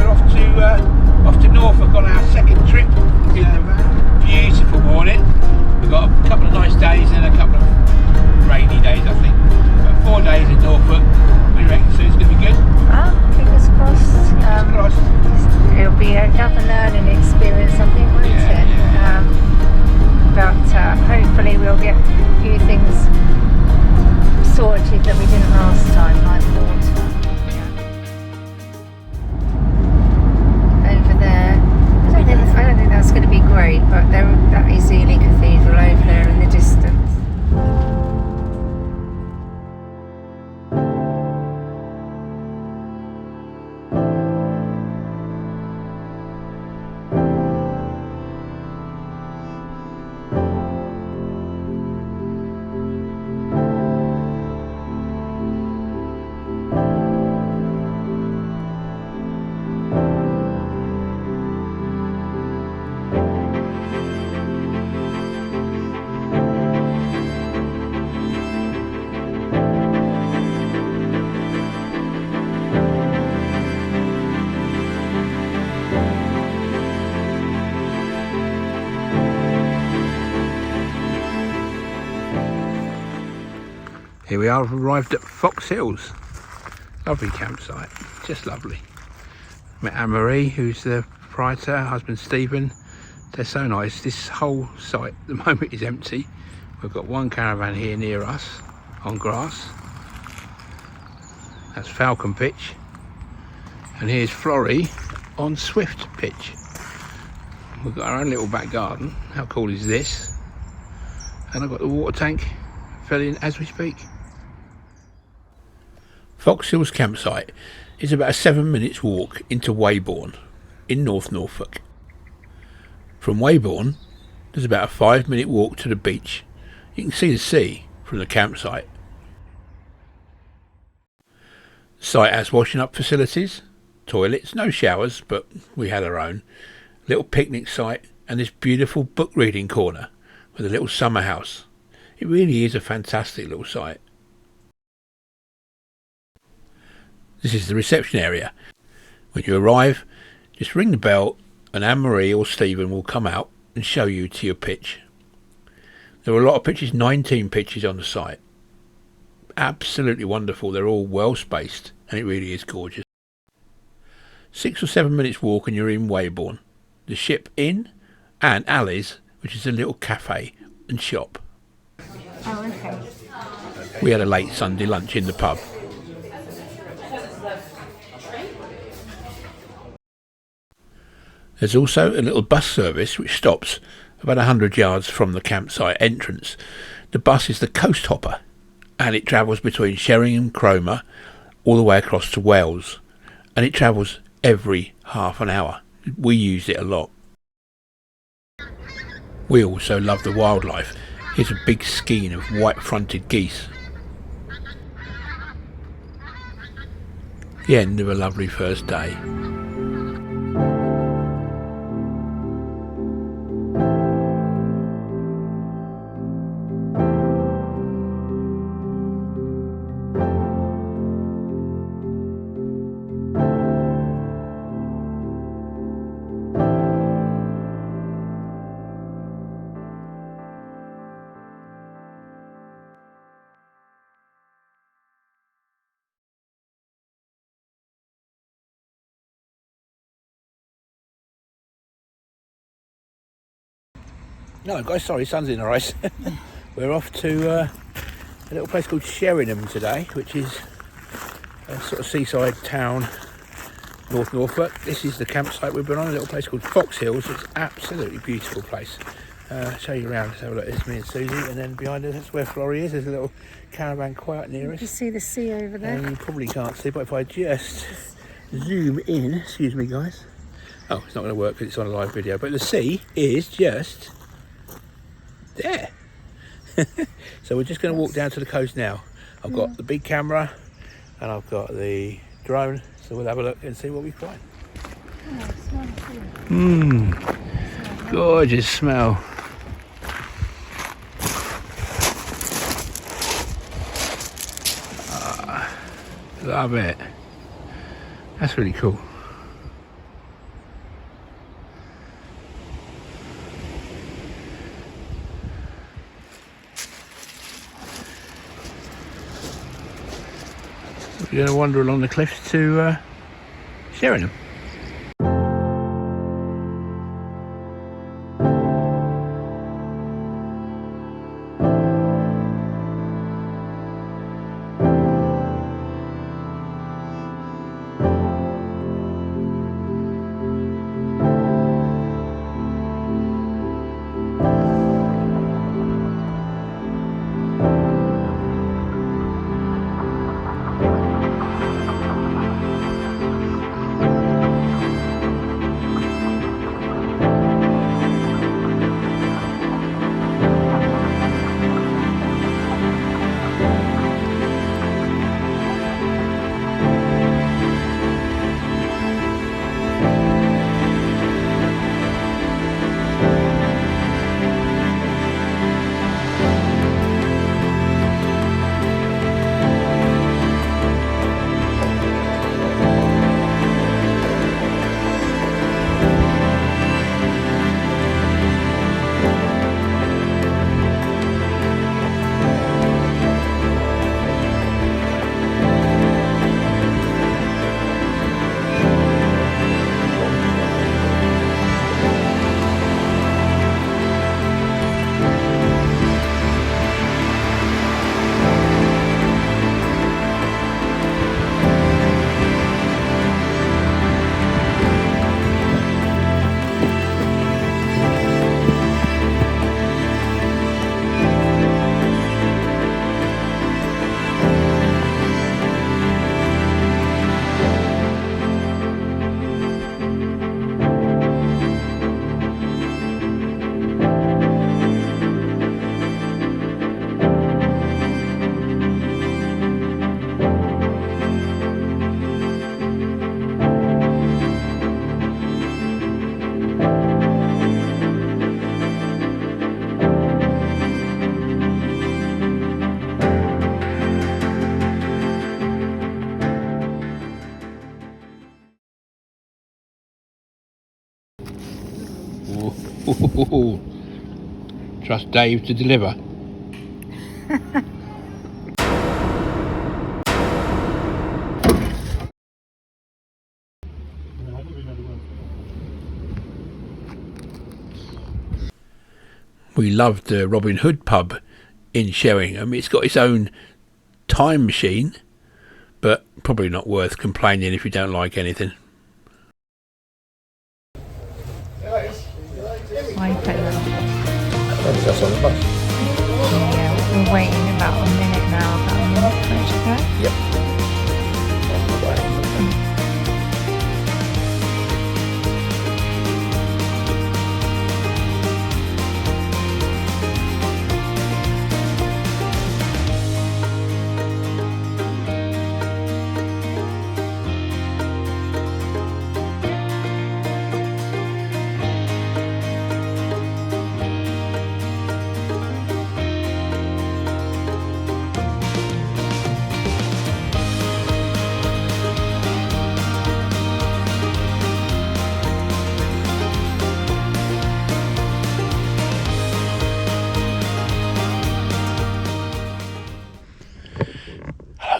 we're off to Norfolk on our second trip in a van. Beautiful morning. We've got a couple of nice days and a couple of rainy days, I think. But 4 days in Norfolk. We reckon so it's going to be good. Well, fingers crossed. Fingers crossed. It'll be another learning experience, I think, won't it? Yeah. But hopefully we'll get a few things sorted that we didn't last time, like water. Over there, I don't think that's going to be great, but that is Ely Cathedral over there in the distance. Here we are, arrived at Foxhills. Lovely campsite, just lovely. Met Anne-Marie, who's the proprietor, her husband Stephen. They're so nice. This whole site at the moment is empty. We've got one caravan here near us on grass. That's Falcon pitch. And here's Florrie on Swift pitch. We've got our own little back garden. How cool is this? And I've got the water tank filling as we speak. Foxhills campsite is about a 7 minutes walk into Weybourne in North Norfolk. From Weybourne, there's about a 5 minute walk to the beach. You can see the sea from the campsite. The site has washing up facilities, toilets, no showers, but we had our own, little picnic site, and this beautiful book reading corner with a little summer house. It really is a fantastic little site. This is the reception area. When you arrive, just ring the bell and Anne-Marie or Stephen will come out and show you to your pitch. There are a lot of pitches, 19 pitches on the site. Absolutely wonderful. They're all well spaced and it really is gorgeous. 6 or 7 minutes walk and you're in Weybourne. The Ship Inn and Alley's, which is a little cafe and shop. Oh, okay. We had a late Sunday lunch in the pub. There's also a little bus service which stops about 100 yards from the campsite entrance. The bus is the Coast Hopper and it travels between Sheringham and Cromer all the way across to Wales, and it travels every half an hour. We use it a lot. We also love the wildlife. Here's a big skein of white-fronted geese. The end of a lovely first day. No guys, sorry, sun's in our eyes. We're off to a little place called Sheringham today, which is a sort of seaside town, North Norfolk. This is the campsite we've been on, a little place called Foxhills. It's an absolutely beautiful place. I'll show you around, let's have a look. It's me and Susie, and then behind us, that's where Florrie is. There's a little caravan quite near us. You see the sea over there? And you probably can't see, but if I just zoom in, excuse me guys. Oh, it's not going to work because it's on a live video, but the sea is just there. So we're just going to walk down to the coast now. I've got the big camera and I've got the drone, so we'll have a look and see what we find. Gorgeous smell. Love it. That's really cool. We're going to wander along the cliffs to Sheringham. Trust Dave to deliver. We loved the Robin Hood pub in Sheringham. It's got its own time machine, but probably not worth complaining if you don't like anything. That's on the bus. Yeah, we're waiting about a minute now, about a minute for it to go. Yep.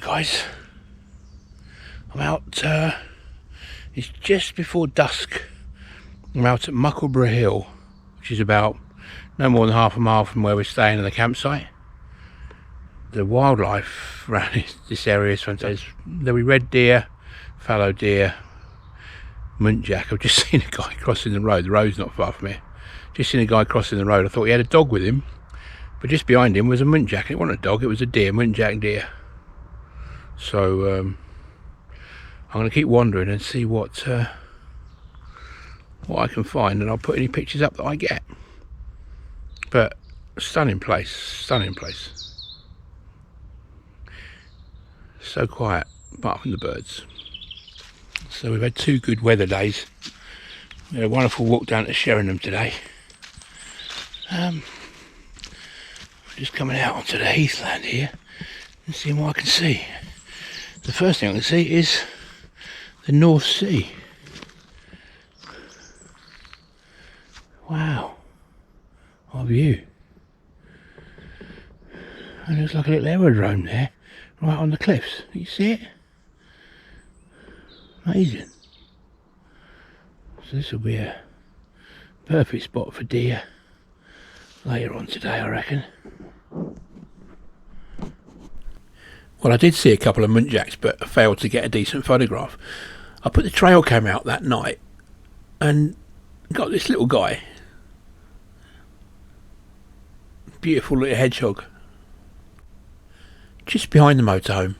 Guys, I'm out, it's just before dusk. I'm out at Muckle Hill, which is about no more than half a mile from where we're staying in the campsite. The wildlife around this area is fantastic. There'll be red deer, fallow deer, muntjac. I've just seen a guy crossing the road. The road's not far from here. Just seen a guy crossing the road. I thought he had a dog with him, but just behind him was a muntjac. It wasn't a dog, it was a deer, muntjac deer. So I'm going to keep wandering and see what I can find, and I'll put any pictures up that I get. But stunning place, stunning place. So quiet, apart from the birds. So we've had 2 good weather days. We had a wonderful walk down to Sheringham today. We're just coming out onto the heathland here and seeing what I can see. The first thing I can see is the North Sea. Wow, what a view. And there's like a little aerodrome there, right on the cliffs. You see it? Amazing. So this will be a perfect spot for deer later on today, I reckon. Well, I did see a couple of muntjacs, but I failed to get a decent photograph. I put the trail cam out that night and got this little guy. Beautiful little hedgehog. Just behind the motorhome.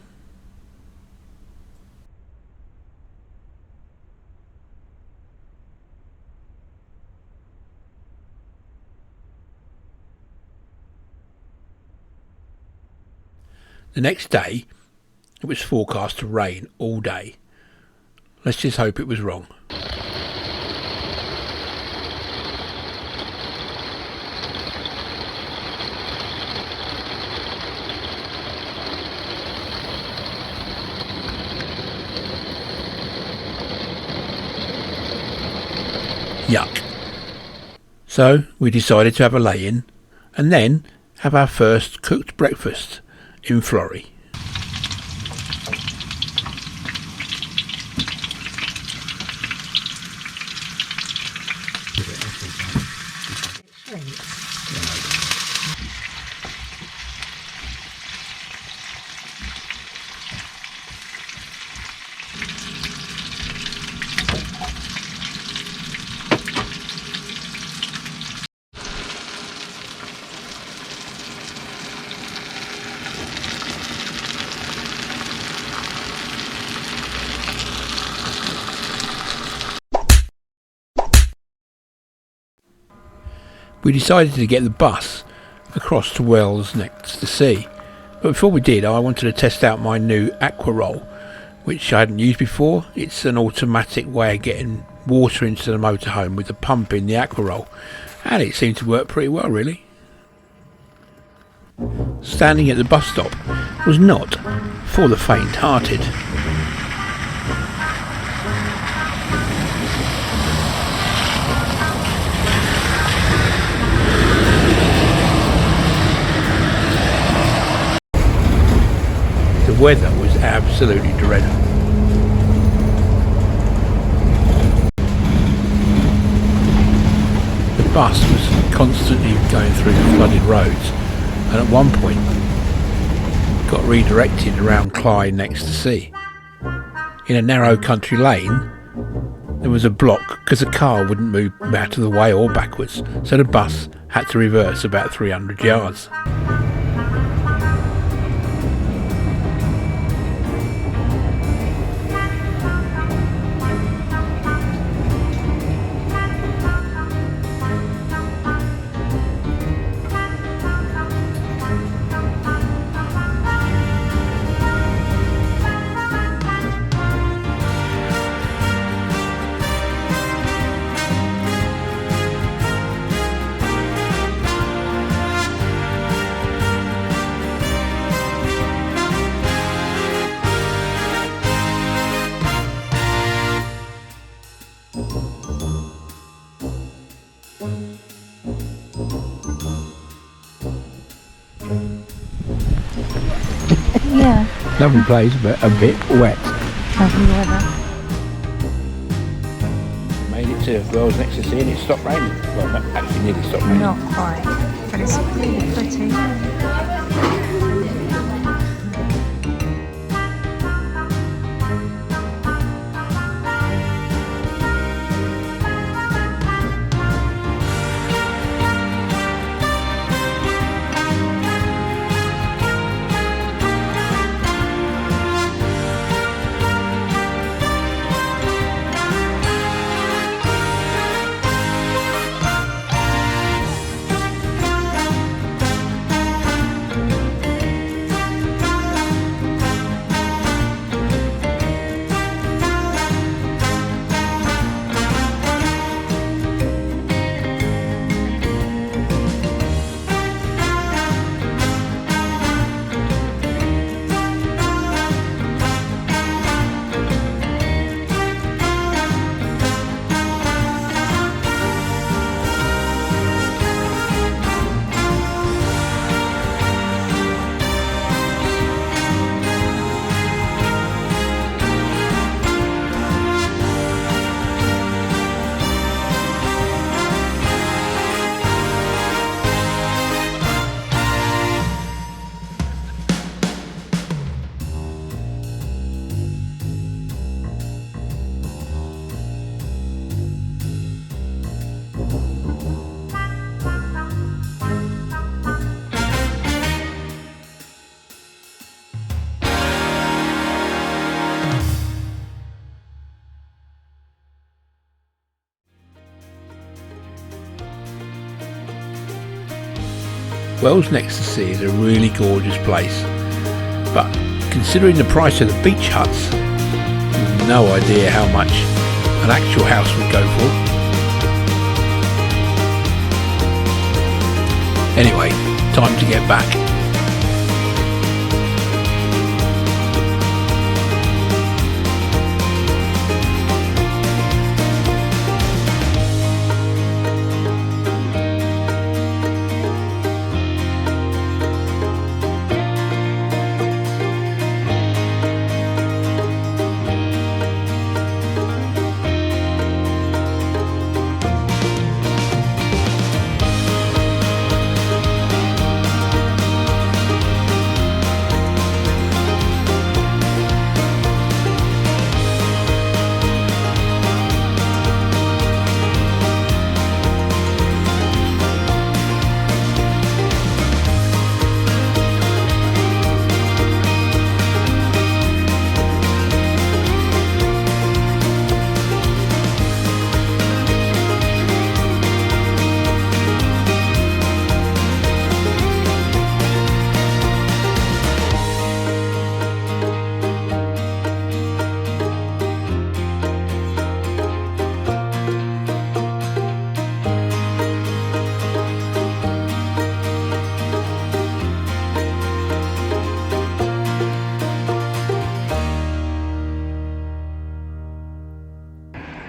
The next day, it was forecast to rain all day. Let's just hope it was wrong. Yuck. So we decided to have a lay-in and then have our first cooked breakfast in Florrie. We decided to get the bus across to Wells-next-the-Sea, but before we did I wanted to test out my new aqua roll, which I hadn't used before. It's an automatic way of getting water into the motorhome with the pump in the aqua roll, and it seemed to work pretty well really. Standing at the bus stop was not for the faint-hearted. The weather was absolutely dreadful. The bus was constantly going through the flooded roads, and at one point got redirected around Cley next to the sea. In a narrow country lane there was a block because a car wouldn't move out of the way or backwards, so the bus had to reverse about 300 yards. Yeah. Lovely place, but a bit wet. Lovely weather. Made it to Wells-next-the-Sea and it stopped raining. Well, actually nearly stopped raining. Not quite, but it's really pretty. Wells-next-the-Sea is a really gorgeous place, but considering the price of the beach huts, you've no idea how much an actual house would go for. Anyway, time to get back.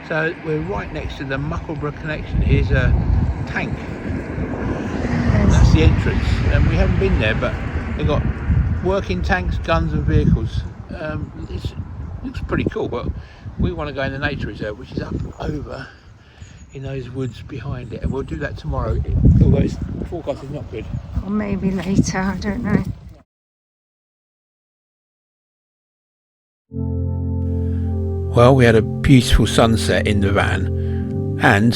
So we're right next to the Muckle BR connection. Here's a tank. That's the entrance, and we haven't been there, but they've got working tanks, guns and vehicles. It looks pretty cool, but we want to go in the nature reserve, which is up over in those woods behind it, and we'll do that tomorrow, although its forecast is not good. Or maybe later, I don't know. Well, we had a beautiful sunset in the van, and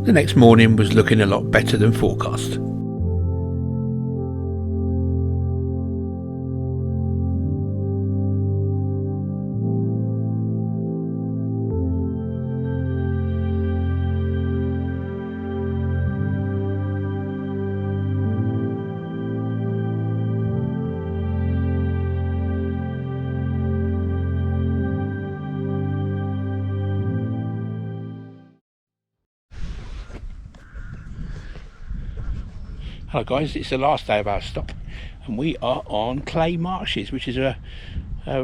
the next morning was looking a lot better than forecast. Hello guys, it's the last day of our stop and we are on Cley Marshes, which is a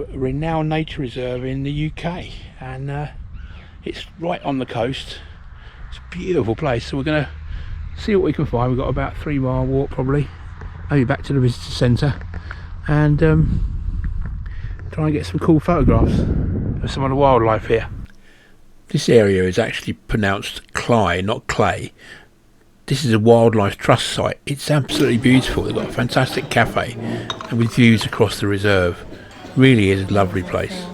renowned nature reserve in the UK, and it's right on the coast. It's a beautiful place, so we're going to see what we can find. We've got about a 3-mile walk probably, maybe back to the visitor centre, and try and get some cool photographs of some of the wildlife here. This area is actually pronounced Cley, not Clay. This is a wildlife trust site. It's absolutely beautiful. They've got a fantastic cafe and with views across the reserve. Really is a lovely place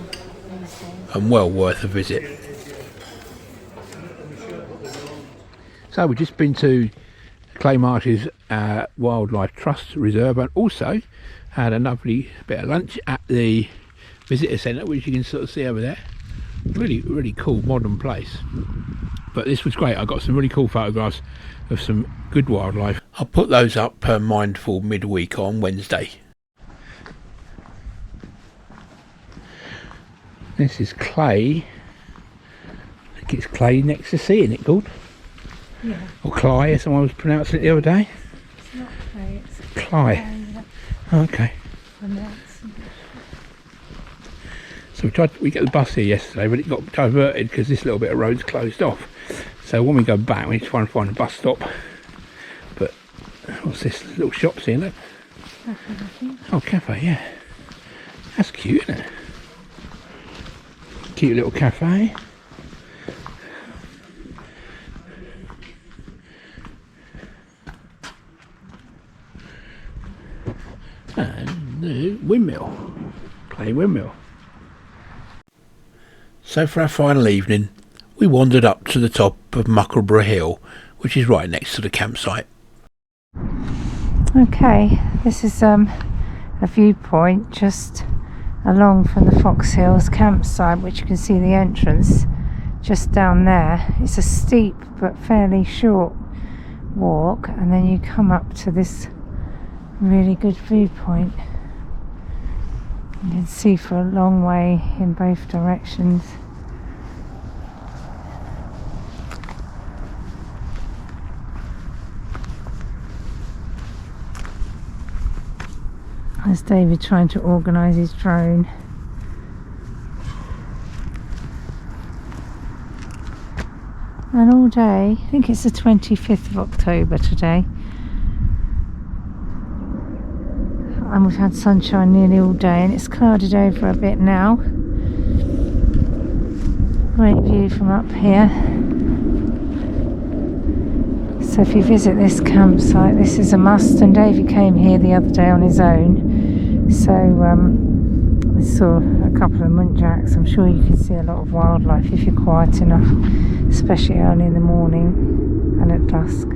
and well worth a visit. So we've just been to Cley Marshes Wildlife Trust Reserve, and also had a lovely bit of lunch at the visitor centre, which you can sort of see over there. Really cool modern place. But this was great. I got some really cool photographs of some good wildlife. I'll put those up per Mindful midweek on Wednesday. This is Cley. I think it's Cley-next-the-Sea, isn't it called? Yeah. Or Cley, as someone was pronouncing it the other day. It's not Cley, it's Cley. Yeah. Okay. So we got the bus here yesterday, but it got diverted because this little bit of road's closed off. So when we go back, we need to try and find a bus stop. But what's this? Little shops here, look. Oh, cafe, yeah. That's cute, isn't it? Cute little cafe. And the windmill. Cley windmill. So for our final evening, we wandered up to the top of Muckle BR Hill, which is right next to the campsite. Okay, this is a viewpoint just along from the Foxhills campsite, which you can see the entrance just down there. It's a steep but fairly short walk, and then you come up to this Really good viewpoint. You can see for a long way in both directions. There's David trying to organise his drone. And all day, I think it's the 25th of October today, and we've had sunshine nearly all day, and it's clouded over a bit now. Great view from up here. So if you visit this campsite, this is a must, and David came here the other day on his own, so I saw a couple of muntjacs. I'm sure you can see a lot of wildlife if you're quiet enough, especially early in the morning and at dusk.